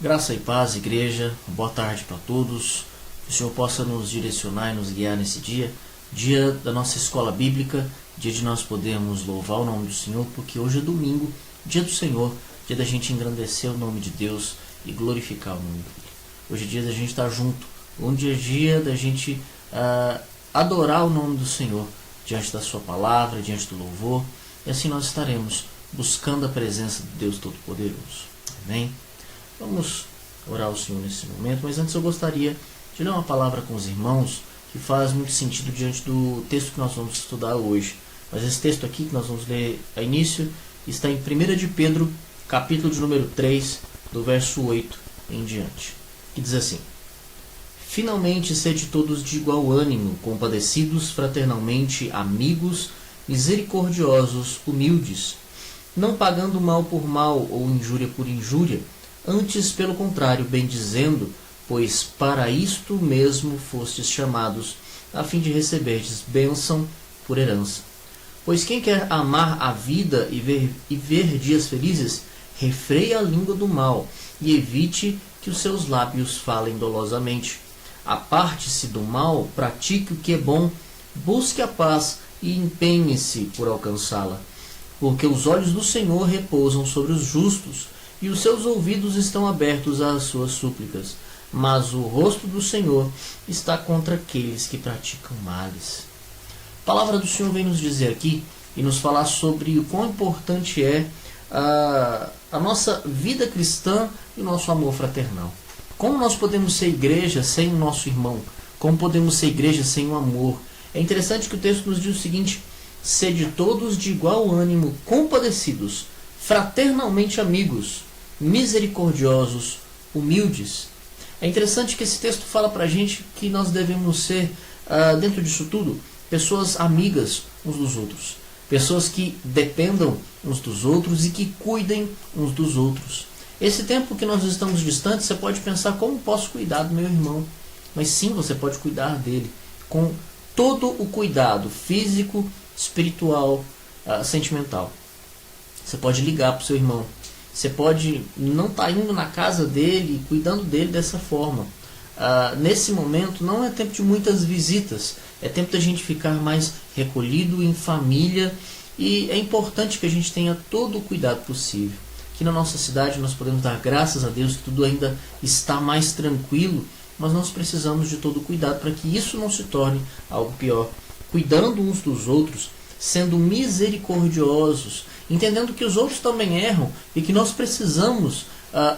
Graça e paz, igreja, boa tarde para todos. Que o Senhor possa nos direcionar e nos guiar nesse dia, dia da nossa escola bíblica, dia de nós podermos louvar o nome do Senhor, porque hoje é domingo, dia do Senhor, dia da gente engrandecer o nome de Deus e glorificar o nome dele. Hoje é dia da gente estar junto, onde é dia da gente adorar o nome do Senhor, diante da sua palavra, diante do louvor, e assim nós estaremos buscando a presença de Deus Todo-Poderoso. Amém? Vamos orar ao Senhor nesse momento, mas antes eu gostaria de ler uma palavra com os irmãos que faz muito sentido diante do texto que nós vamos estudar hoje. Mas esse texto aqui que nós vamos ler a início está em 1 de Pedro, capítulo de número 3, do verso 8 em diante, que diz assim: Finalmente sede todos de igual ânimo, compadecidos fraternalmente, amigos, misericordiosos, humildes, não pagando mal por mal ou injúria por injúria, antes, pelo contrário, bendizendo, pois para isto mesmo fostes chamados, a fim de receberdes bênção por herança. Pois quem quer amar a vida e ver dias felizes, refreia a língua do mal e evite que os seus lábios falem dolosamente. Aparte-se do mal, pratique o que é bom, busque a paz e empenhe-se por alcançá-la. Porque os olhos do Senhor repousam sobre os justos, e os seus ouvidos estão abertos às suas súplicas. Mas o rosto do Senhor está contra aqueles que praticam males. A palavra do Senhor vem nos dizer aqui e nos falar sobre o quão importante é a nossa vida cristã e o nosso amor fraternal. Como nós podemos ser igreja sem o nosso irmão? Como podemos ser igreja sem o amor? É interessante que o texto nos diz o seguinte: sede todos de igual ânimo, compadecidos, fraternalmente amigos, misericordiosos, humildes. É interessante que esse texto fala para a gente que nós devemos ser, dentro disso tudo, pessoas amigas uns dos outros. Pessoas que dependam uns dos outros e que cuidem uns dos outros. Esse tempo que nós estamos distantes, você pode pensar: como posso cuidar do meu irmão? Mas sim, você pode cuidar dele com todo o cuidado físico, espiritual, sentimental. Você pode ligar para o seu irmão. Você pode não estar indo na casa dele, cuidando dele dessa forma. Nesse momento não é tempo de muitas visitas. É tempo da gente ficar mais recolhido em família. E é importante que a gente tenha todo o cuidado possível. Aqui na nossa cidade nós podemos dar graças a Deus que tudo ainda está mais tranquilo. Mas nós precisamos de todo o cuidado para que isso não se torne algo pior. Cuidando uns dos outros, sendo misericordiosos, entendendo que os outros também erram e que nós precisamos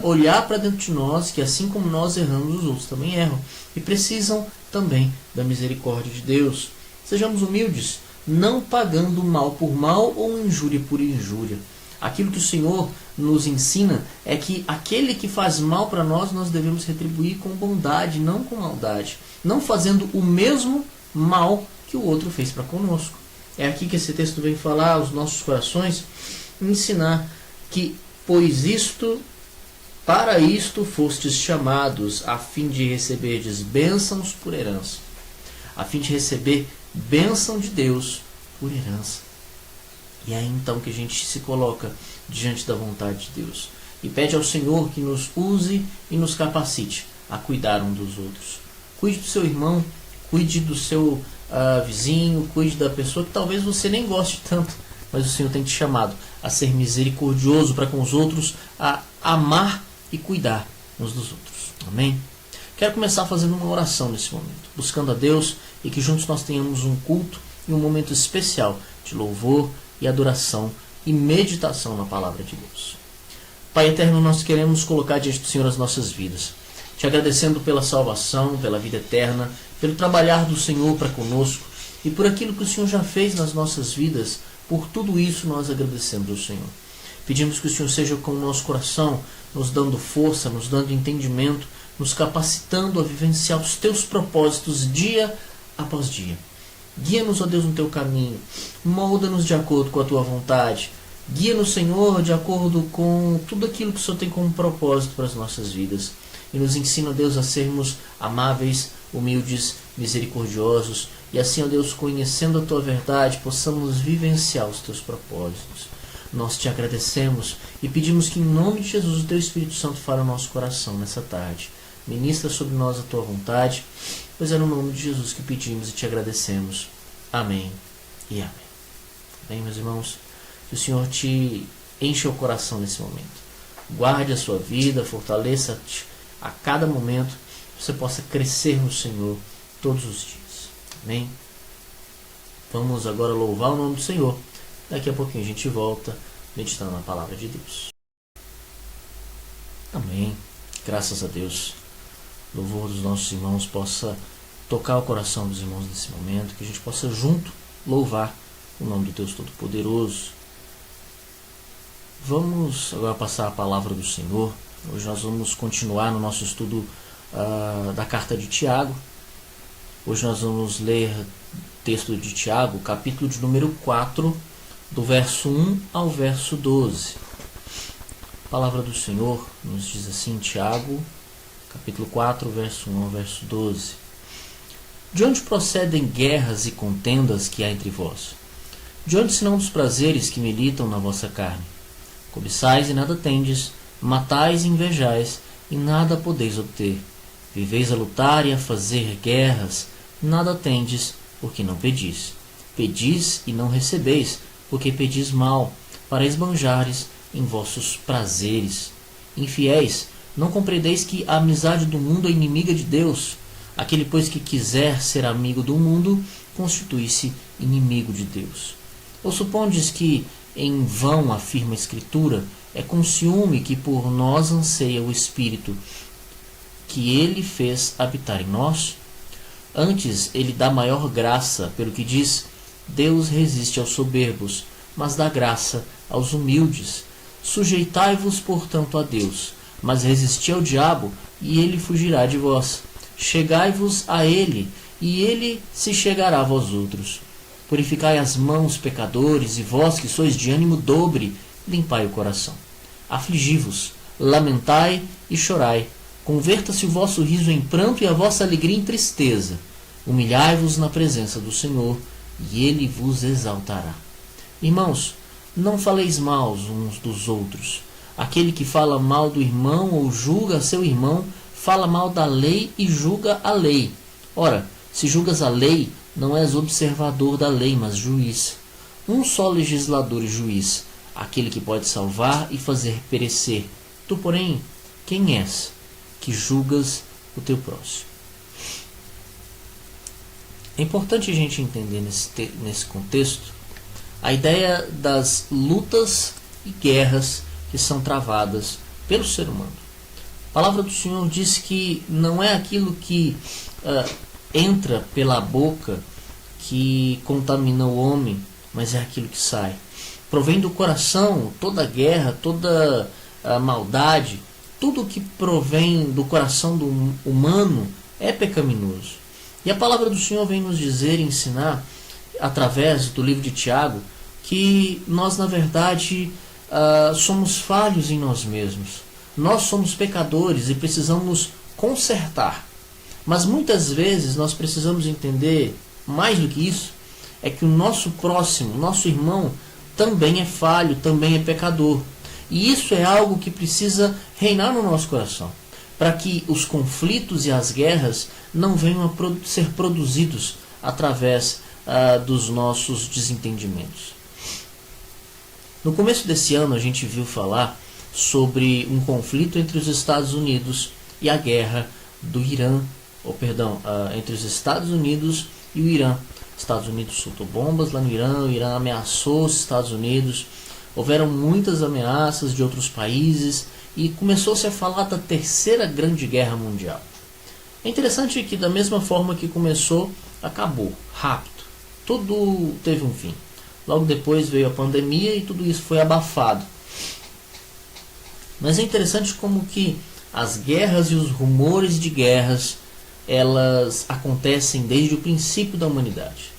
olhar para dentro de nós, que assim como nós erramos, os outros também erram e precisam também da misericórdia de Deus. Sejamos humildes, não pagando mal por mal ou injúria por injúria. Aquilo que o Senhor nos ensina é que aquele que faz mal para nós, nós devemos retribuir com bondade, não com maldade, não fazendo o mesmo mal que o outro fez para conosco. É aqui que esse texto vem falar aos nossos corações, ensinar que, pois para isto fostes chamados, a fim de receberdes bênçãos por herança. A fim de receber bênção de Deus por herança. E é aí então que a gente se coloca diante da vontade de Deus e pede ao Senhor que nos use e nos capacite a cuidar um dos outros. Cuide do seu irmão, cuide do seu vizinho, cuide da pessoa que talvez você nem goste tanto, mas o Senhor tem te chamado a ser misericordioso para com os outros, a amar e cuidar uns dos outros. Amém? Quero começar fazendo uma oração nesse momento, buscando a Deus e que juntos nós tenhamos um culto e um momento especial de louvor e adoração e meditação na palavra de Deus. Pai eterno, nós queremos colocar diante do Senhor as nossas vidas, te agradecendo pela salvação, pela vida eterna, pelo trabalhar do Senhor para conosco e por aquilo que o Senhor já fez nas nossas vidas. Por tudo isso nós agradecemos ao Senhor. Pedimos que o Senhor seja com o nosso coração, nos dando força, nos dando entendimento, nos capacitando a vivenciar os teus propósitos dia após dia. Guia-nos, ó Deus, no teu caminho. Molda-nos de acordo com a tua vontade. Guia-nos, Senhor, de acordo com tudo aquilo que o Senhor tem como propósito para as nossas vidas. E nos ensina, ó Deus, a sermos amáveis, humildes, misericordiosos. E assim, ó Deus, conhecendo a tua verdade, possamos vivenciar os teus propósitos. nós te agradecemos e pedimos que, em nome de Jesus, o teu Espírito Santo fale ao nosso coração nessa tarde. Ministra sobre nós a tua vontade, pois é no nome de Jesus que pedimos e te agradecemos. Amém e amém. Bem, meus irmãos, que o Senhor te enche o coração nesse momento. Guarde a sua vida, fortaleça-te a cada momento, que você possa crescer no Senhor todos os dias. Amém? Vamos agora louvar o nome do Senhor. Daqui a pouquinho a gente volta meditando na palavra de Deus. Amém. Graças a Deus. Louvor dos nossos irmãos possa tocar o coração dos irmãos nesse momento, que a gente possa junto louvar o nome do Deus Todo-Poderoso. Vamos agora passar a palavra do Senhor. Hoje nós vamos continuar no nosso estudo da carta de Tiago. Hoje nós vamos ler o texto de Tiago, capítulo de número 4, do verso 1 ao verso 12. A palavra do Senhor nos diz assim, Tiago, capítulo 4, verso 1 ao verso 12. De onde procedem guerras e contendas que há entre vós? De onde senão dos prazeres que militam na vossa carne? Cobiçais e nada tendes, matais e invejais, e nada podeis obter. Viveis a lutar e a fazer guerras, nada tendes, porque não pedis. Pedis e não recebeis, porque pedis mal, para esbanjares em vossos prazeres. Infiéis, não compreendeis que a amizade do mundo é inimiga de Deus? Aquele, pois, que quiser ser amigo do mundo, constitui-se inimigo de Deus. Ou supondes que em vão afirma a Escritura, é com ciúme que por nós anseia o Espírito, que ele fez habitar em nós? Antes, ele dá maior graça, pelo que diz, Deus resiste aos soberbos, mas dá graça aos humildes. Sujeitai-vos, portanto, a Deus, mas resisti ao diabo, e ele fugirá de vós. Chegai-vos a ele, e ele se chegará a vós outros. Purificai as mãos, pecadores, e vós que sois de ânimo dobre, limpai o coração. Afligi-vos, lamentai e chorai. Converta-se o vosso riso em pranto e a vossa alegria em tristeza. Humilhai-vos na presença do Senhor, e ele vos exaltará. Irmãos, não faleis mal uns dos outros. Aquele que fala mal do irmão ou julga seu irmão, fala mal da lei e julga a lei. Ora, se julgas a lei, não és observador da lei, mas juiz. Um só legislador e juiz, aquele que pode salvar e fazer perecer. Tu, porém, quem és, que julgas o teu próximo? É importante a gente entender nesse contexto a ideia das lutas e guerras que são travadas pelo ser humano. A palavra do Senhor diz que não é aquilo que entra pela boca que contamina o homem, mas é aquilo que sai. Provém do coração toda guerra, toda maldade, tudo que provém do coração do humano é pecaminoso. E a palavra do Senhor vem nos dizer e ensinar, através do livro de Tiago, que nós, na verdade, somos falhos em nós mesmos. Nós somos pecadores e precisamos nos consertar. Mas muitas vezes nós precisamos entender, mais do que isso, é que o nosso próximo, nosso irmão, também é falho, também é pecador. E isso é algo que precisa reinar no nosso coração, para que os conflitos e as guerras não venham a ser produzidos através dos nossos desentendimentos. No começo desse ano a gente viu falar sobre um conflito entre os Estados Unidos e a guerra do Irã, entre os Estados Unidos e o Irã. Estados Unidos soltou bombas lá no Irã, o Irã ameaçou os Estados Unidos, houveram muitas ameaças de outros países e começou-se a falar da terceira grande guerra mundial. É interessante que da mesma forma que começou, acabou, rápido. Tudo teve um fim. Logo depois veio a pandemia e tudo isso foi abafado. Mas é interessante como que as guerras e os rumores de guerras, elas acontecem desde o princípio da humanidade.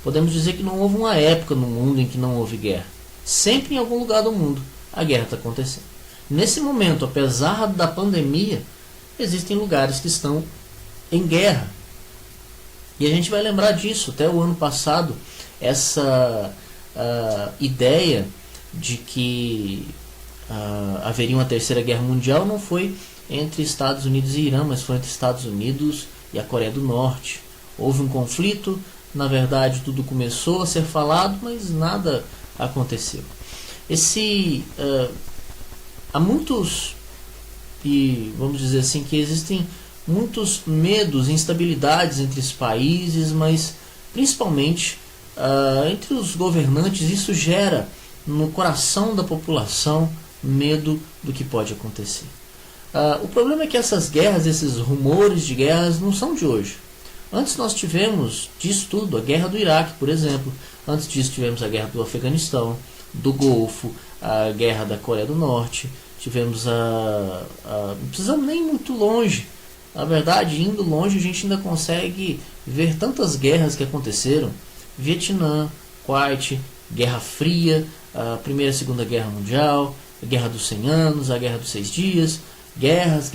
Podemos dizer que não houve uma época no mundo em que não houve guerra. Sempre em algum lugar do mundo a guerra está acontecendo. Nesse momento, apesar da pandemia, existem lugares que estão em guerra. E a gente vai lembrar disso. Até o ano passado, essa ideia de que haveria uma terceira guerra mundial não foi entre Estados Unidos e Irã, mas foi entre Estados Unidos e a Coreia do Norte. Houve um conflito, na verdade tudo começou a ser falado, mas nada aconteceu. Há muitos, e vamos dizer assim, que existem muitos medos, instabilidades entre os países, mas principalmente entre os governantes. Isso gera no coração da população medo do que pode acontecer. O problema é que essas guerras, esses rumores de guerras não são de hoje. Antes nós tivemos disso tudo, a guerra do Iraque, por exemplo. Antes disso tivemos a guerra do Afeganistão, do Golfo, a guerra da Coreia do Norte. Tivemos não precisamos nem ir muito longe. Na verdade, indo longe, a gente ainda consegue ver tantas guerras que aconteceram. Vietnã, Kuwait, Guerra Fria, a Primeira e Segunda Guerra Mundial, a Guerra dos 100 Anos, a Guerra dos 6 Dias, guerras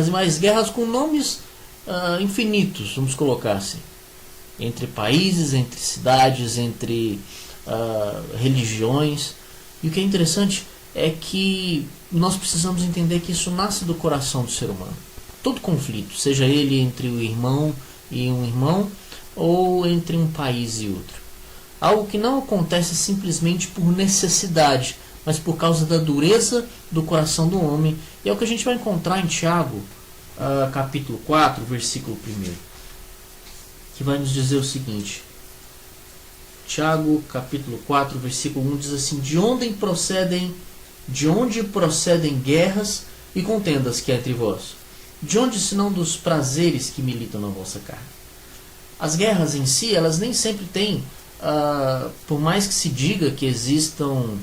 e mais guerras com nomes infinitos, vamos colocar assim, entre países, entre cidades, entre religiões. E o que é interessante é que nós precisamos entender que isso nasce do coração do ser humano. Todo conflito, seja ele entre o irmão e um irmão, ou entre um país e outro, algo que não acontece simplesmente por necessidade, mas por causa da dureza do coração do homem. E é o que a gente vai encontrar em Tiago, capítulo 4, versículo 1, que vai nos dizer o seguinte. Tiago, capítulo 4, versículo 1 diz assim: de onde procedem guerras e contendas que há entre vós? De onde senão dos prazeres que militam na vossa carne? As guerras em si, elas nem sempre têm, por mais que se diga que existam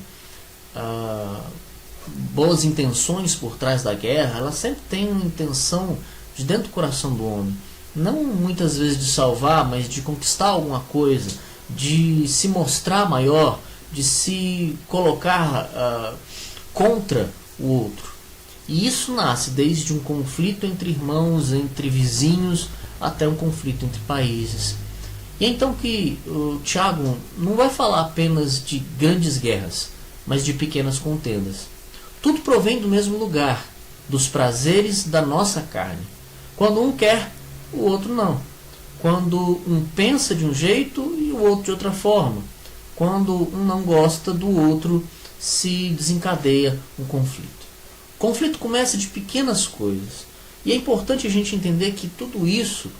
boas intenções por trás da guerra, ela sempre tem uma intenção de dentro do coração do homem, não muitas vezes de salvar, mas de conquistar alguma coisa, de se mostrar maior, de se colocar contra o outro. E isso nasce desde um conflito entre irmãos, entre vizinhos, até um conflito entre países. E é então que o Tiago não vai falar apenas de grandes guerras, mas de pequenas contendas. Tudo provém do mesmo lugar, dos prazeres da nossa carne. Quando um quer, o outro não. Quando um pensa de um jeito e o outro de outra forma. Quando um não gosta do outro, se desencadeia um conflito. O conflito começa de pequenas coisas. E é importante a gente entender que tudo isso,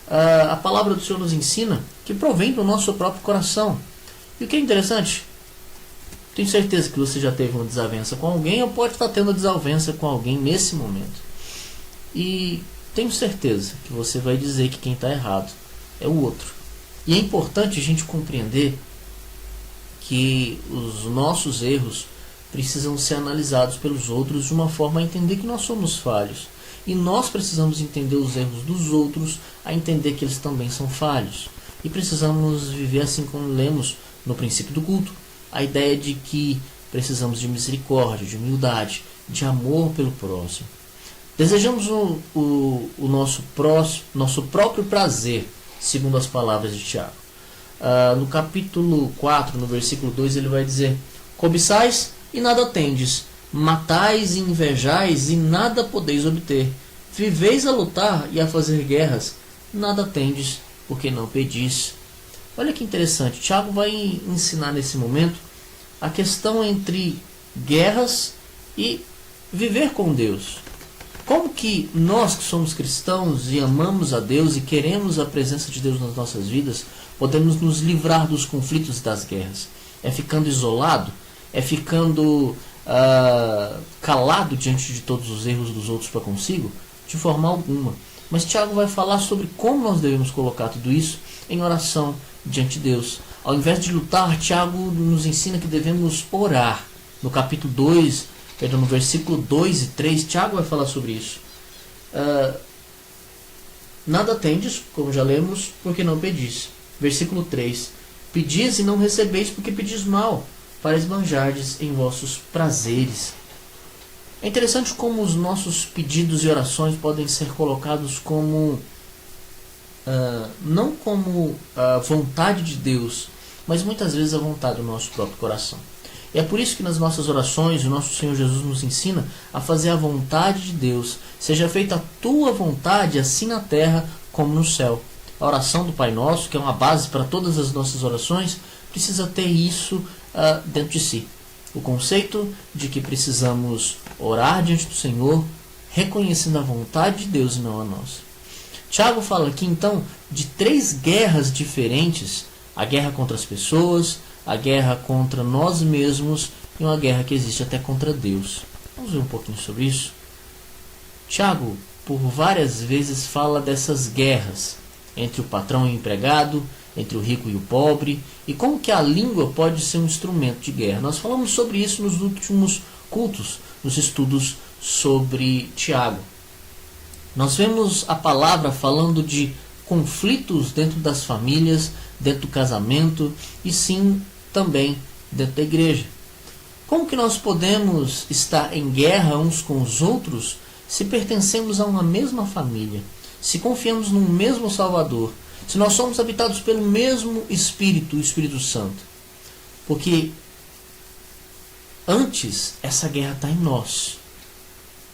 a palavra do Senhor nos ensina, que provém do nosso próprio coração. E o que é interessante, tenho certeza que você já teve uma desavença com alguém, ou pode estar tendo desavença com alguém nesse momento. E tenho certeza que você vai dizer que quem está errado é o outro. E é importante a gente compreender que os nossos erros precisam ser analisados pelos outros de uma forma a entender que nós somos falhos. E nós precisamos entender os erros dos outros a entender que eles também são falhos. E precisamos viver assim como lemos no princípio do culto. A ideia de que precisamos de misericórdia, de humildade, de amor pelo próximo. Desejamos o nosso próprio prazer, segundo as palavras de Tiago. No capítulo 4, no versículo 2, ele vai dizer: cobiçais e nada tendes, matais e invejais e nada podeis obter, viveis a lutar e a fazer guerras, nada tendes, porque não pedis. Olha que interessante, Tiago vai ensinar nesse momento a questão entre guerras e viver com Deus. Como que nós que somos cristãos e amamos a Deus e queremos a presença de Deus nas nossas vidas, podemos nos livrar dos conflitos e das guerras? É ficando isolado? É ficando calado diante de todos os erros dos outros para consigo? De forma alguma. Mas Tiago vai falar sobre como nós devemos colocar tudo isso em oração diante de Deus. Ao invés de lutar, Tiago nos ensina que devemos orar. No capítulo 2, no versículo 2 e 3, Tiago vai falar sobre isso. Nada tendes, como já lemos, porque não pedis. Versículo 3. Pedis e não recebeis, porque pedis mal, para esbanjardes em vossos prazeres. É interessante como os nossos pedidos e orações podem ser colocados como não como a vontade de Deus, mas muitas vezes a vontade do nosso próprio coração. E é por isso que nas nossas orações o nosso Senhor Jesus nos ensina a fazer a vontade de Deus. Seja feita a tua vontade, assim na terra como no céu. A oração do Pai Nosso, que é uma base para todas as nossas orações, precisa ter isso dentro de si. O conceito de que precisamos orar diante do Senhor, reconhecendo a vontade de Deus e não a nossa. Tiago fala aqui então de 3 guerras diferentes: a guerra contra as pessoas, a guerra contra nós mesmos e uma guerra que existe até contra Deus. Vamos ver um pouquinho sobre isso? Tiago, por várias vezes, fala dessas guerras entre o patrão e o empregado, entre o rico e o pobre, e como que a língua pode ser um instrumento de guerra. Nós falamos sobre isso nos últimos cultos, nos estudos sobre Tiago. Nós vemos a palavra falando de conflitos dentro das famílias, dentro do casamento e sim também dentro da igreja. Como que nós podemos estar em guerra uns com os outros se pertencemos a uma mesma família, se confiamos no mesmo Salvador, se nós somos habitados pelo mesmo Espírito, o Espírito Santo? Porque antes essa guerra está em nós.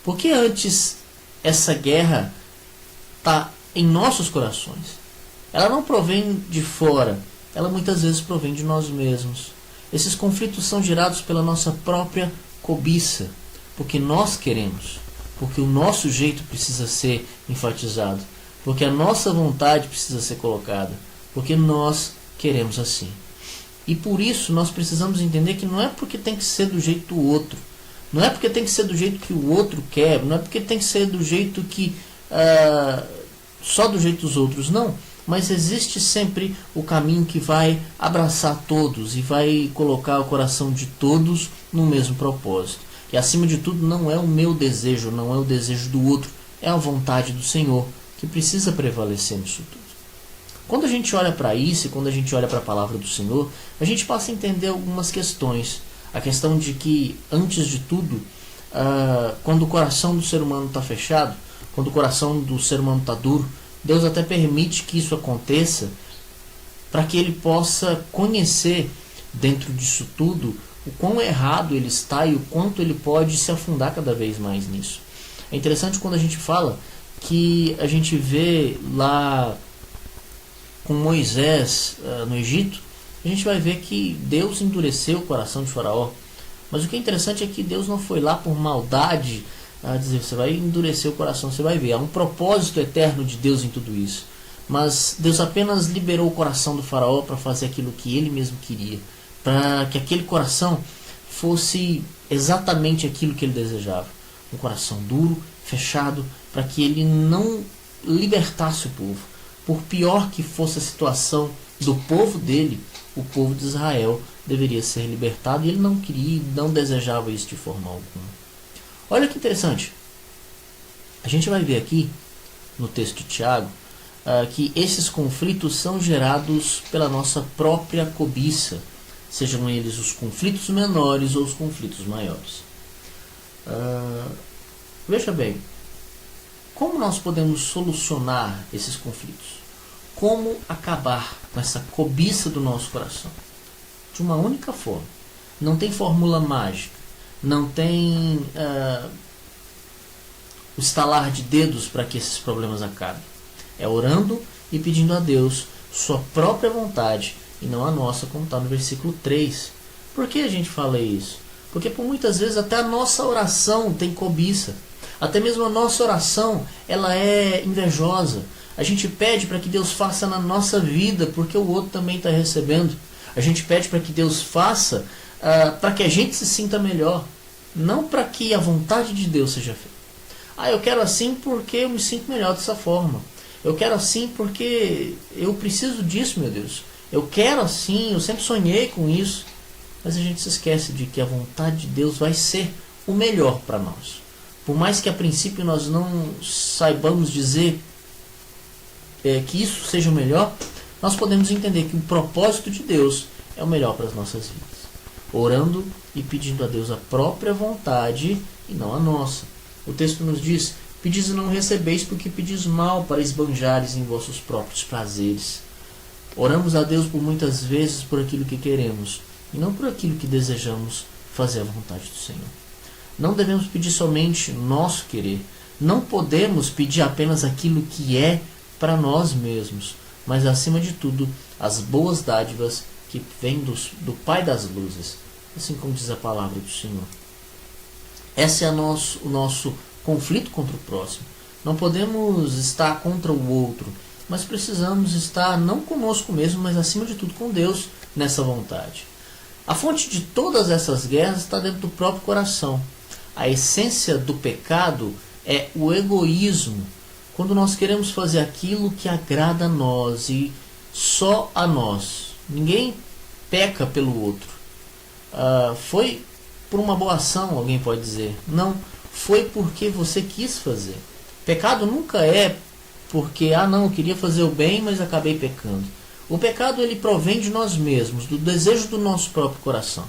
Porque antes essa guerra está em nossos corações. Ela não provém de fora, ela muitas vezes provém de nós mesmos. Esses conflitos são gerados pela nossa própria cobiça, porque nós queremos, porque o nosso jeito precisa ser enfatizado, porque a nossa vontade precisa ser colocada, porque nós queremos assim. E por isso nós precisamos entender que não é porque tem que ser do jeito do outro, não é porque tem que ser do jeito que o outro quer, não é porque tem que ser do jeito que só do jeito dos outros, não. Mas existe sempre o caminho que vai abraçar todos e vai colocar o coração de todos no mesmo propósito. E acima de tudo não é o meu desejo, não é o desejo do outro, é a vontade do Senhor que precisa prevalecer nisso tudo. Quando a gente olha para isso e quando a gente olha para a palavra do Senhor, a gente passa a entender algumas questões. A questão de que, antes de tudo, quando o coração do ser humano está fechado, quando o coração do ser humano está duro, Deus até permite que isso aconteça para que ele possa conhecer dentro disso tudo o quão errado ele está e o quanto ele pode se afundar cada vez mais nisso. É interessante quando a gente fala que a gente vê lá com Moisés no Egito, a gente vai ver que Deus endureceu o coração de Faraó. Mas o que é interessante é que Deus não foi lá por maldade a dizer, você vai endurecer o coração, você vai ver. Há um propósito eterno de Deus em tudo isso. Mas Deus apenas liberou o coração do Faraó para fazer aquilo que ele mesmo queria, para que aquele coração fosse exatamente aquilo que ele desejava. Um coração duro, fechado, para que ele não libertasse o povo. Por pior que fosse a situação do povo dele, o povo de Israel deveria ser libertado, e ele não queria, não desejava isso de forma alguma. Olha que interessante. A gente vai ver aqui no texto de Tiago que esses conflitos são gerados pela nossa própria cobiça, sejam eles os conflitos menores ou os conflitos maiores. Veja bem, como nós podemos solucionar esses conflitos? Como acabar com essa cobiça do nosso coração? De uma única forma. Não tem fórmula mágica. Não tem o estalar de dedos para que esses problemas acabem. É orando e pedindo a Deus sua própria vontade e não a nossa, como está no versículo 3. Por que a gente fala isso? Porque por muitas vezes até a nossa oração tem cobiça. Até mesmo a nossa oração ela é invejosa. A gente pede para que Deus faça na nossa vida porque o outro também está recebendo. A gente pede para que Deus faça para que a gente se sinta melhor, não para que a vontade de Deus seja feita. Eu quero assim porque eu me sinto melhor dessa forma. Eu quero assim porque eu preciso disso, meu Deus. Eu quero assim, eu sempre sonhei com isso. Mas a gente se esquece de que a vontade de Deus vai ser o melhor para nós. Por mais que a princípio nós não saibamos dizer que isso seja o melhor, nós podemos entender que o propósito de Deus é o melhor para as nossas vidas. Orando e pedindo a Deus a própria vontade e não a nossa. O texto nos diz, pedis e não recebeis porque pedis mal para esbanjares em vossos próprios prazeres. Oramos a Deus por muitas vezes por aquilo que queremos, e não por aquilo que desejamos fazer a vontade do Senhor. Não devemos pedir somente o nosso querer. Não podemos pedir apenas aquilo que é para nós mesmos, mas acima de tudo, as boas dádivas que vêm do Pai das luzes, assim como diz a palavra do Senhor. Esse é o nosso conflito contra o próximo. Não podemos estar contra o outro, mas precisamos estar não conosco mesmo, mas acima de tudo com Deus nessa vontade. A fonte de todas essas guerras está dentro do próprio coração. A essência do pecado é o egoísmo, quando nós queremos fazer aquilo que agrada a nós e só a nós. Ninguém peca pelo outro. Foi por uma boa ação, alguém pode dizer. Não, foi porque você quis fazer. Pecado nunca é porque, não, eu queria fazer o bem, mas acabei pecando. O pecado ele provém de nós mesmos, do desejo do nosso próprio coração.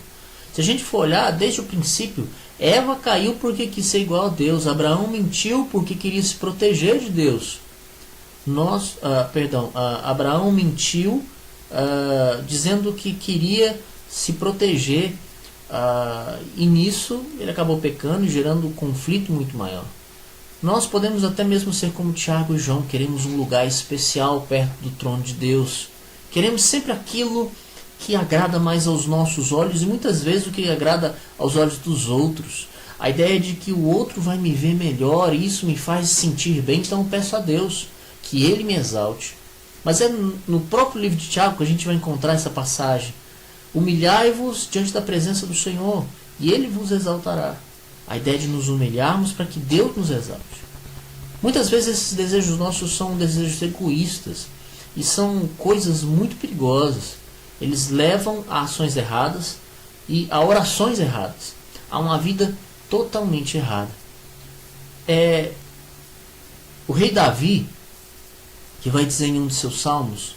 Se a gente for olhar, desde o princípio, Eva caiu porque quis ser igual a Deus. Abraão mentiu porque queria se proteger de Deus. Abraão mentiu dizendo que queria se proteger e nisso ele acabou pecando e gerando um conflito muito maior. Nós podemos até mesmo ser como Tiago e João, queremos um lugar especial perto do trono de Deus. Queremos sempre aquilo que agrada mais aos nossos olhos e muitas vezes o que agrada aos olhos dos outros. A ideia de que o outro vai me ver melhor e isso me faz sentir bem, então eu peço a Deus que Ele me exalte. Mas é no próprio livro de Tiago que a gente vai encontrar essa passagem. Humilhai-vos diante da presença do Senhor e Ele vos exaltará. A ideia de nos humilharmos para que Deus nos exalte. Muitas vezes esses desejos nossos são desejos egoístas e são coisas muito perigosas. Eles levam a ações erradas e a orações erradas, a uma vida totalmente errada. O rei Davi, que vai dizer em um de seus salmos: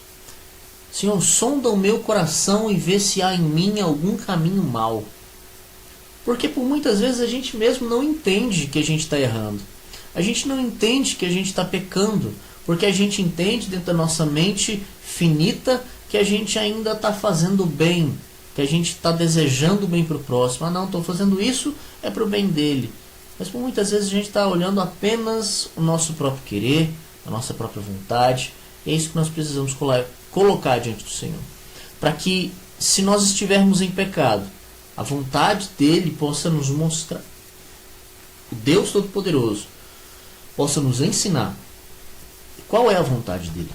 Senhor, sonda o meu coração e vê se há em mim algum caminho mau. Porque por muitas vezes a gente mesmo não entende que a gente está errando. A gente não entende que a gente está pecando, porque a gente entende dentro da nossa mente finita que a gente ainda está fazendo bem, que a gente está desejando o bem para o próximo. Não, estou fazendo isso, é para o bem dele. Mas por muitas vezes a gente está olhando apenas o nosso próprio querer, a nossa própria vontade. E é isso que nós precisamos colocar diante do Senhor. Para que, se nós estivermos em pecado, a vontade dele possa nos mostrar. O Deus Todo-Poderoso possa nos ensinar qual é a vontade dele.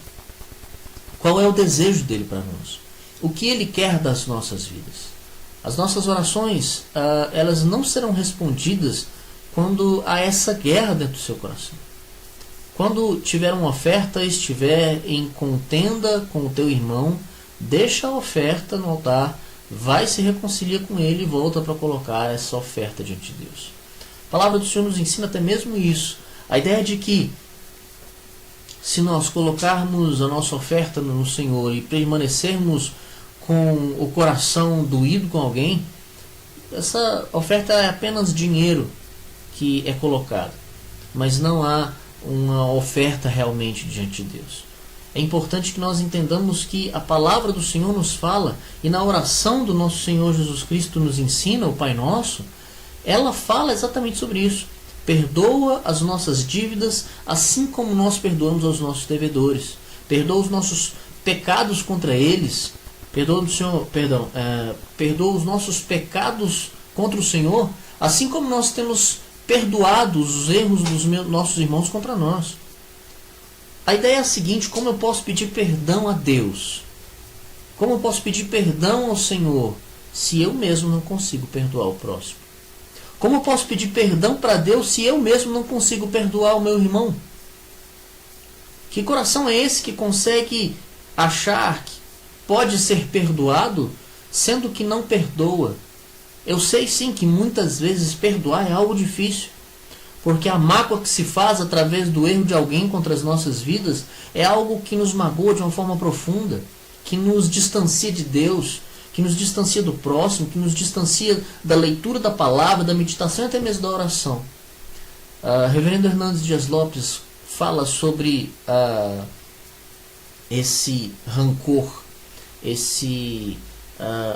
Qual é o desejo dele para nós? O que ele quer das nossas vidas? As nossas orações, elas não serão respondidas quando há essa guerra dentro do seu coração. Quando tiver uma oferta, estiver em contenda com o teu irmão, deixa a oferta no altar, vai se reconcilia com ele e volta para colocar essa oferta diante de Deus. A palavra do Senhor nos ensina até mesmo isso. A ideia de que se nós colocarmos a nossa oferta no Senhor e permanecermos com o coração doído com alguém, essa oferta é apenas dinheiro que é colocado, mas não há uma oferta realmente diante de Deus. É importante que nós entendamos que a palavra do Senhor nos fala, e na oração do nosso Senhor Jesus Cristo nos ensina, o Pai Nosso, ela fala exatamente sobre isso. Perdoa as nossas dívidas, assim como nós perdoamos aos nossos devedores. Perdoa os nossos pecados contra eles. Perdoa os nossos pecados contra o Senhor, assim como nós temos perdoado os erros dos nossos irmãos contra nós. A ideia é a seguinte: como eu posso pedir perdão a Deus? Como eu posso pedir perdão ao Senhor se eu mesmo não consigo perdoar o próximo? Como eu posso pedir perdão para Deus se eu mesmo não consigo perdoar o meu irmão? Que coração é esse que consegue achar que pode ser perdoado, sendo que não perdoa? Eu sei sim que muitas vezes perdoar é algo difícil, porque a mágoa que se faz através do erro de alguém contra as nossas vidas é algo que nos magoa de uma forma profunda, que nos distancia de Deus, que nos distancia do próximo, que nos distancia da leitura da palavra, da meditação e até mesmo da oração. Reverendo Hernandes Dias Lopes fala sobre esse rancor, esse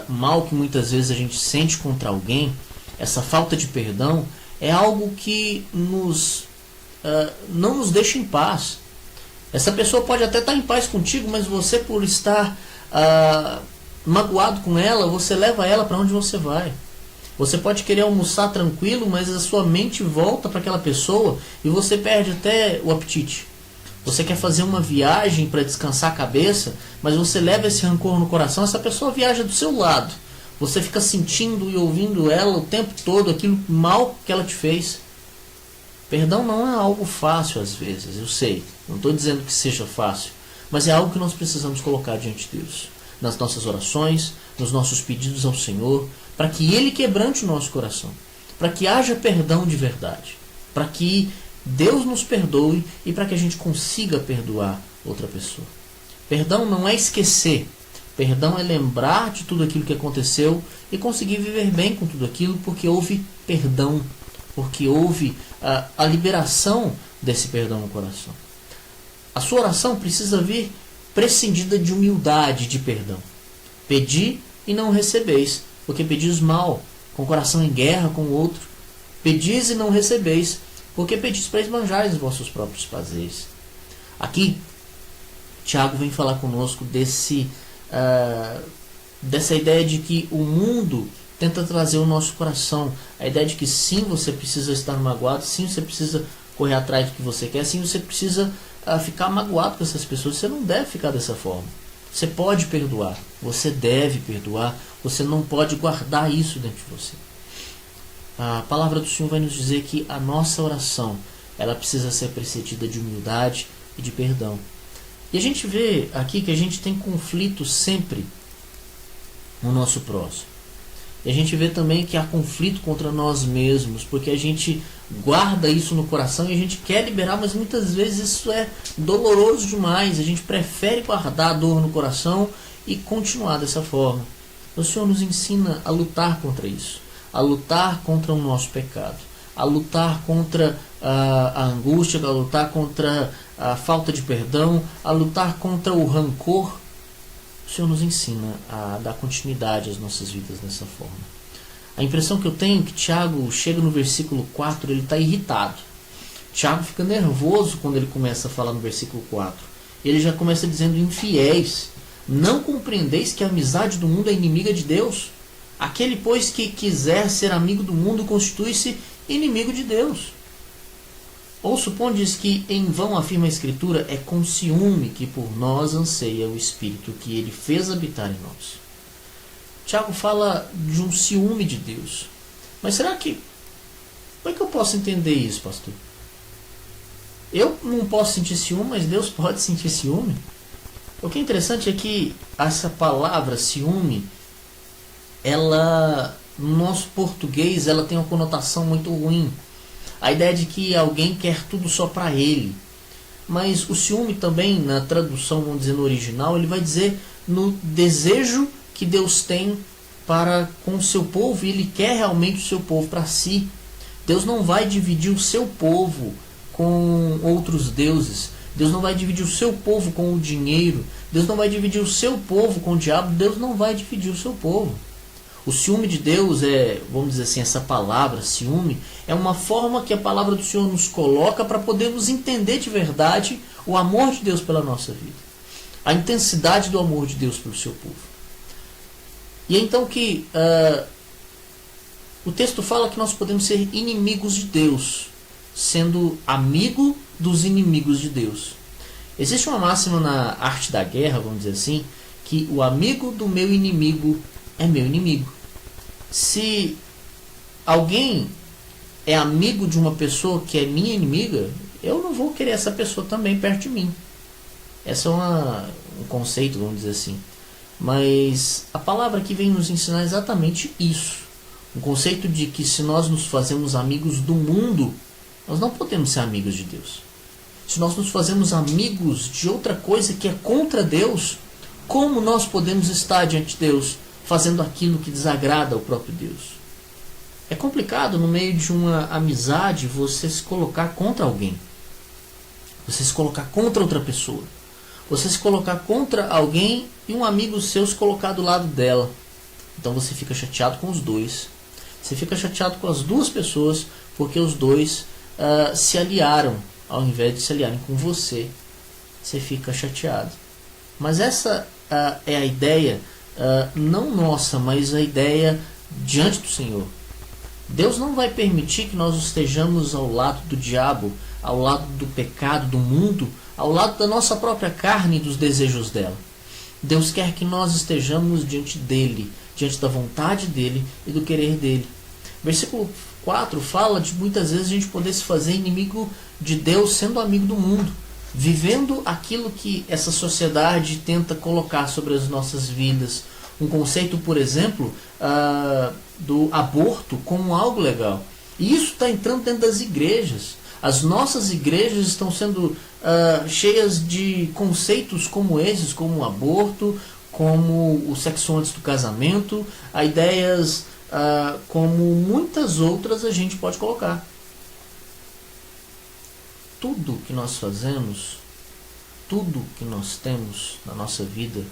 mal que muitas vezes a gente sente contra alguém, essa falta de perdão, é algo que não nos deixa em paz. Essa pessoa pode até estar em paz contigo, mas você, por estar magoado com ela, você leva ela para onde você vai. Você pode querer almoçar tranquilo, mas a sua mente volta para aquela pessoa e você perde até o apetite. Você quer fazer uma viagem para descansar a cabeça, mas você leva esse rancor no coração, essa pessoa viaja do seu lado. Você fica sentindo e ouvindo ela o tempo todo, aquilo mal que ela te fez. Perdão não é algo fácil às vezes, eu sei. Não estou dizendo que seja fácil, mas é algo que nós precisamos colocar diante de Deus. Nas nossas orações, nos nossos pedidos ao Senhor, para que Ele quebrante o nosso coração. Para que haja perdão de verdade. Para que Deus nos perdoe e para que a gente consiga perdoar outra pessoa. Perdão não é esquecer. Perdão é lembrar de tudo aquilo que aconteceu e conseguir viver bem com tudo aquilo porque houve perdão. Porque houve a liberação desse perdão no coração. A sua oração precisa vir prescindida de humildade de perdão. Pedi e não recebeis, porque pedis mal, com o coração em guerra com o outro. Pedis e não recebeis, porque pedis para esbanjar os vossos próprios prazeres. Aqui, Tiago vem falar conosco dessa ideia de que o mundo tenta trazer o nosso coração. A ideia de que sim, você precisa estar magoado, sim, você precisa correr atrás do que você quer, sim, você precisa ficar magoado com essas pessoas. Você não deve ficar dessa forma. Você pode perdoar, você deve perdoar, você não pode guardar isso dentro de você. A palavra do Senhor vai nos dizer que a nossa oração, ela precisa ser precedida de humildade e de perdão. E a gente vê aqui que a gente tem conflito sempre no nosso próximo. E a gente vê também que há conflito contra nós mesmos, porque a gente guarda isso no coração e a gente quer liberar, mas muitas vezes isso é doloroso demais. A gente prefere guardar a dor no coração e continuar dessa forma. O Senhor nos ensina a lutar contra isso, a lutar contra o nosso pecado, a lutar contra a angústia, a lutar contra a falta de perdão, a lutar contra o rancor. O Senhor nos ensina a dar continuidade às nossas vidas dessa forma. A impressão que eu tenho é que Tiago chega no versículo 4, ele está irritado. Tiago fica nervoso quando ele começa a falar no versículo 4. Ele já começa dizendo: infiéis, não compreendeis que a amizade do mundo é inimiga de Deus? Aquele, pois, que quiser ser amigo do mundo, constitui-se inimigo de Deus. Ou supondes que em vão afirma a Escritura, é com ciúme que por nós anseia o Espírito que ele fez habitar em nós. Tiago fala de um ciúme de Deus. Mas será que... como é que eu posso entender isso, pastor? Eu não posso sentir ciúme, mas Deus pode sentir ciúme? O que é interessante é que essa palavra ciúme, ela, no nosso português, ela tem uma conotação muito ruim. A ideia de que alguém quer tudo só para ele. Mas o ciúme também, na tradução, vamos dizer, no original, ele vai dizer no desejo que Deus tem para com o seu povo, e ele quer realmente o seu povo para si. Deus não vai dividir o seu povo com outros deuses. Deus não vai dividir o seu povo com o dinheiro. Deus não vai dividir o seu povo com o diabo. Deus não vai dividir o seu povo. O ciúme de Deus é, vamos dizer assim, essa palavra, ciúme, é uma forma que a palavra do Senhor nos coloca para podermos entender de verdade o amor de Deus pela nossa vida. A intensidade do amor de Deus pelo seu povo. E é então que o texto fala que nós podemos ser inimigos de Deus, sendo amigo dos inimigos de Deus. Existe uma máxima na arte da guerra, vamos dizer assim, que o amigo do meu inimigo é meu inimigo. Se alguém é amigo de uma pessoa que é minha inimiga, eu não vou querer essa pessoa também perto de mim. Esse é um conceito, vamos dizer assim. Mas a palavra aqui vem nos ensinar exatamente isso. O conceito de que se nós nos fazemos amigos do mundo, nós não podemos ser amigos de Deus. Se nós nos fazemos amigos de outra coisa que é contra Deus, como nós podemos estar diante de Deus fazendo aquilo que desagrada ao próprio Deus? É complicado no meio de uma amizade você se colocar contra alguém. Você se colocar contra outra pessoa. Você se colocar contra alguém e um amigo seu se colocar do lado dela. Então você fica chateado com os dois. Você fica chateado com as duas pessoas porque os dois se aliaram ao invés de se aliarem com você. Você fica chateado. Mas essa é a ideia, não nossa, mas a ideia diante do Senhor. Deus não vai permitir que nós estejamos ao lado do diabo, ao lado do pecado, do mundo, ao lado da nossa própria carne e dos desejos dela. Deus quer que nós estejamos diante dele, diante da vontade dele e do querer dele. Versículo 4 fala de muitas vezes a gente poder se fazer inimigo de Deus sendo amigo do mundo, vivendo aquilo que essa sociedade tenta colocar sobre as nossas vidas. Um conceito, por exemplo, do aborto como algo legal. E isso está entrando dentro das igrejas. As nossas igrejas estão sendo cheias de conceitos como esses, como o aborto, como o sexo antes do casamento, a ideias como muitas outras a gente pode colocar. Tudo que nós fazemos, tudo que nós temos na nossa vida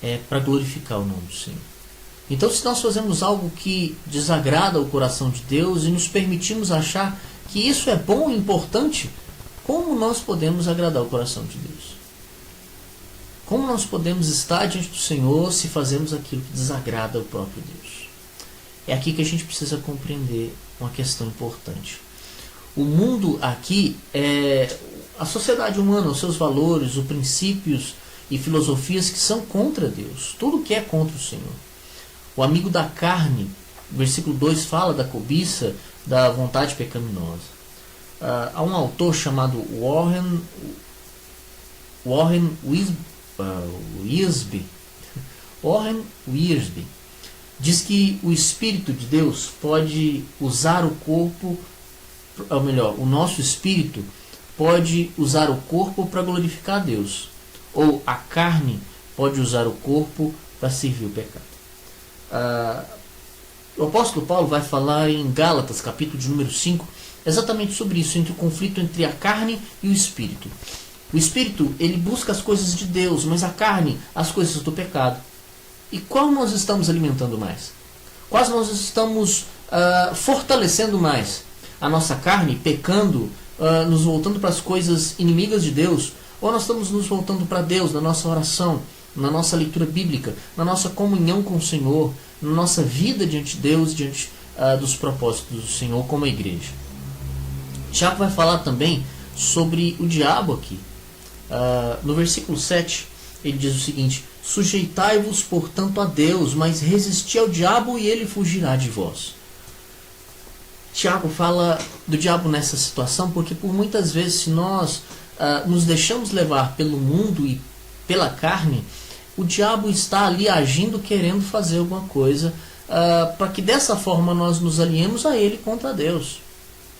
é para glorificar o nome do Senhor. Então, se nós fazemos algo que desagrada o coração de Deus e nos permitimos achar que isso é bom e importante, como nós podemos agradar o coração de Deus? Como nós podemos estar diante do Senhor se fazemos aquilo que desagrada o próprio Deus? É aqui que a gente precisa compreender uma questão importante. O mundo aqui é a sociedade humana, os seus valores, os princípios e filosofias que são contra Deus. Tudo que é contra o Senhor. O amigo da carne, versículo 2 fala da cobiça, da vontade pecaminosa. Há um autor chamado Warren Wiersbe. Diz que o Espírito de Deus pode usar o corpo, ou melhor, o nosso espírito pode usar o corpo para glorificar a Deus. Ou a carne pode usar o corpo para servir o pecado. O apóstolo Paulo vai falar em Gálatas, capítulo de número 5, exatamente sobre isso, entre o conflito entre a carne e o espírito. O espírito, ele busca as coisas de Deus, mas a carne, as coisas do pecado. E qual nós estamos alimentando mais? Quais nós estamos fortalecendo mais? A nossa carne, pecando, nos voltando para as coisas inimigas de Deus, ou nós estamos nos voltando para Deus na nossa oração, na nossa leitura bíblica, na nossa comunhão com o Senhor, na nossa vida diante de Deus, diante dos propósitos do Senhor como a igreja. Tiago vai falar também sobre o diabo aqui. No versículo 7, ele diz o seguinte: sujeitai-vos, portanto, a Deus, mas resisti ao diabo e ele fugirá de vós. Tiago fala do diabo nessa situação porque por muitas vezes, se nós nos deixamos levar pelo mundo e pela carne, o diabo está ali agindo, querendo fazer alguma coisa para que dessa forma nós nos aliemos a ele contra Deus.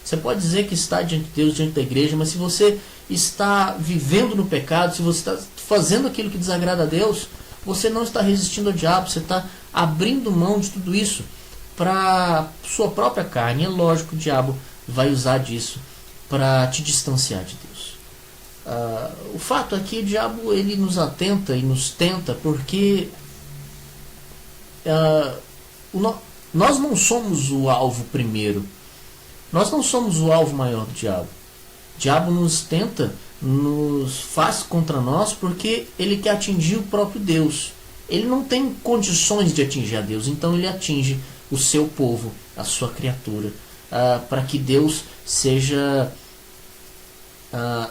Você pode dizer que está diante de Deus, diante da igreja, mas se você está vivendo no pecado, se você está fazendo aquilo que desagrada a Deus, você não está resistindo ao diabo, você está abrindo mão de tudo isso para sua própria carne. É lógico que o diabo vai usar disso para te distanciar de Deus. O fato é que o diabo ele nos atenta e nos tenta porque nós não somos o alvo primeiro. Nós não somos o alvo maior do diabo. O diabo nos tenta, nos faz contra nós porque ele quer atingir o próprio Deus. Ele não tem condições de atingir a Deus, então ele atinge o seu povo, a sua criatura, para que Deus seja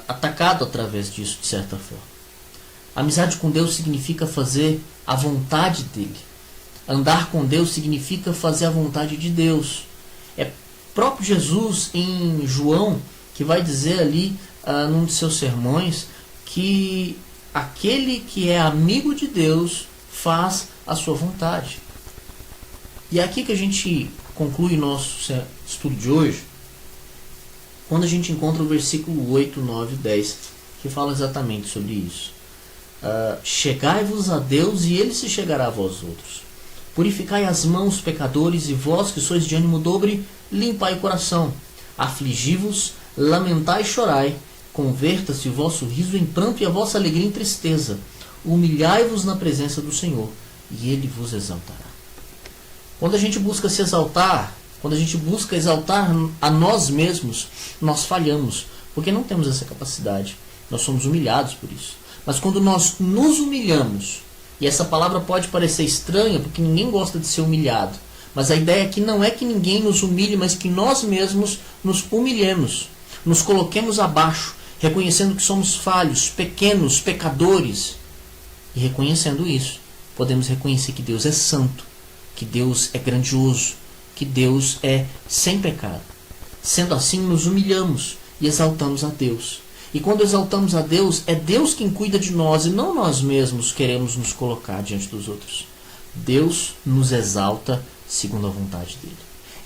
atacado através disso, de certa forma. Amizade com Deus significa fazer a vontade dele. Andar com Deus significa fazer a vontade de Deus. É próprio Jesus em João que vai dizer ali num de seus sermões que aquele que é amigo de Deus faz a sua vontade. E é aqui que a gente conclui o nosso estudo de hoje, quando a gente encontra o versículo 8, 9 e 10, que fala exatamente sobre isso. Chegai-vos a Deus e ele se chegará a vós outros. Purificai as mãos, pecadores, e vós que sois de ânimo dobre, limpai o coração. Afligi-vos, lamentai e chorai. Converta-se o vosso riso em pranto e a vossa alegria em tristeza. Humilhai-vos na presença do Senhor, e ele vos exaltará. Quando a gente busca se exaltar, quando a gente busca exaltar a nós mesmos, nós falhamos, porque não temos essa capacidade. Nós somos humilhados por isso. Mas quando nós nos humilhamos, e essa palavra pode parecer estranha, porque ninguém gosta de ser humilhado, mas a ideia aqui não é que ninguém nos humilhe, mas que nós mesmos nos humilhemos, nos coloquemos abaixo, reconhecendo que somos falhos, pequenos, pecadores. E reconhecendo isso, podemos reconhecer que Deus é santo, que Deus é grandioso, que Deus é sem pecado. Sendo assim, nos humilhamos e exaltamos a Deus. E quando exaltamos a Deus, é Deus quem cuida de nós e não nós mesmos queremos nos colocar diante dos outros. Deus nos exalta segundo a vontade dele.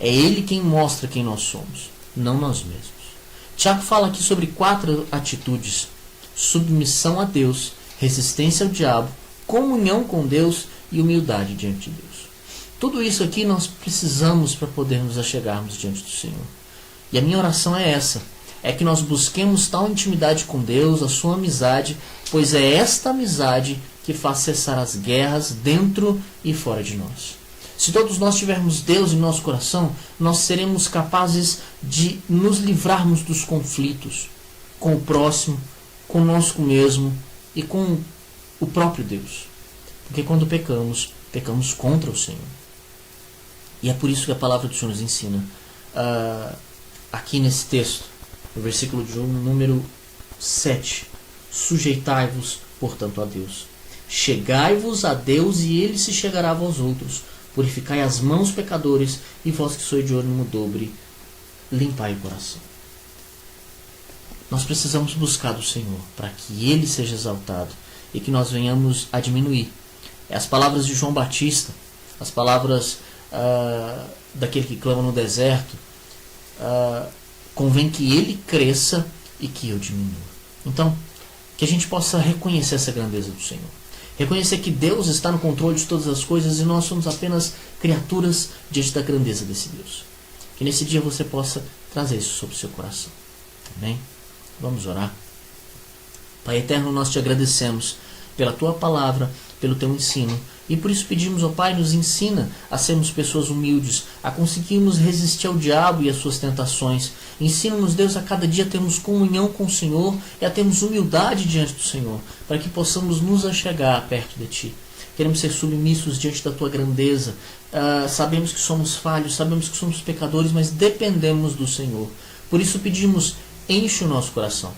É Ele quem mostra quem nós somos, não nós mesmos. Tiago fala aqui sobre 4 atitudes: submissão a Deus, resistência ao diabo, comunhão com Deus e humildade diante de Deus. Tudo isso aqui nós precisamos para poder nos achegarmos diante do Senhor. E a minha oração é essa: é que nós busquemos tal intimidade com Deus, a sua amizade, pois é esta amizade que faz cessar as guerras dentro e fora de nós. Se todos nós tivermos Deus em nosso coração, nós seremos capazes de nos livrarmos dos conflitos com o próximo, conosco mesmo e com o próprio Deus. Porque quando pecamos, pecamos contra o Senhor. E é por isso que a palavra do Senhor nos ensina, aqui nesse texto, no versículo de número 7, sujeitai-vos, portanto, a Deus. Chegai-vos a Deus e Ele se chegará a vós outros. Purificai as mãos, pecadores, e vós que sois de ânimo dobre, limpai o coração. Nós precisamos buscar do Senhor para que Ele seja exaltado e que nós venhamos a diminuir. As palavras de João Batista, as palavras daquele que clama no deserto, convém que Ele cresça e que eu diminua. Então, que a gente possa reconhecer essa grandeza do Senhor. Reconhecer que Deus está no controle de todas as coisas e nós somos apenas criaturas diante da grandeza desse Deus. Que nesse dia você possa trazer isso sobre o seu coração. Amém? Vamos orar. Pai eterno, nós te agradecemos pela tua palavra, pelo teu ensino. E por isso pedimos, ó Pai, nos ensina a sermos pessoas humildes, a conseguirmos resistir ao diabo e às suas tentações. Ensina-nos, Deus, a cada dia termos comunhão com o Senhor e a termos humildade diante do Senhor, para que possamos nos achegar perto de Ti. Queremos ser submissos diante da Tua grandeza. Sabemos que somos falhos, sabemos que somos pecadores, mas dependemos do Senhor. Por isso pedimos, enche o nosso coração.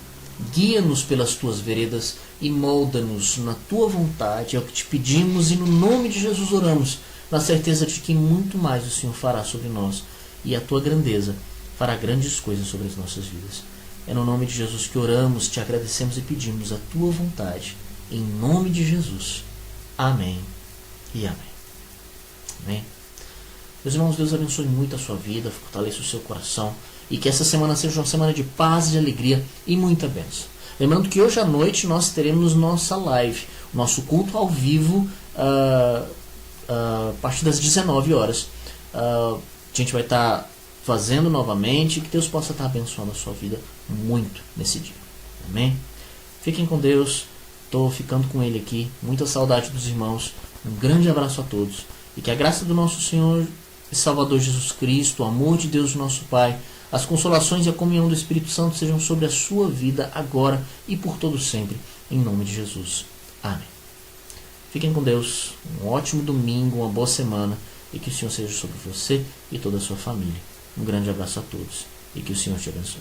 Guia-nos pelas Tuas veredas e molda-nos na Tua vontade. É o que te pedimos e no nome de Jesus oramos, na certeza de que muito mais o Senhor fará sobre nós e a Tua grandeza fará grandes coisas sobre as nossas vidas. É no nome de Jesus que oramos, te agradecemos e pedimos a Tua vontade. Em nome de Jesus. Amém e amém. Amém. Meus irmãos, Deus abençoe muito a sua vida, fortaleça o seu coração e que essa semana seja uma semana de paz, de alegria e muita bênção. Lembrando que hoje à noite nós teremos nossa live, nosso culto ao vivo, a partir das 19 horas. A gente vai estar fazendo novamente, que Deus possa estar abençoando a sua vida muito nesse dia. Amém? Fiquem com Deus, estou ficando com Ele aqui, muita saudade dos irmãos, um grande abraço a todos e que a graça do nosso Senhor e Salvador Jesus Cristo, o amor de Deus nosso Pai, as consolações e a comunhão do Espírito Santo sejam sobre a sua vida agora e por todo sempre, em nome de Jesus. Amém. Fiquem com Deus, um ótimo domingo, uma boa semana e que o Senhor seja sobre você e toda a sua família. Um grande abraço a todos e que o Senhor te abençoe.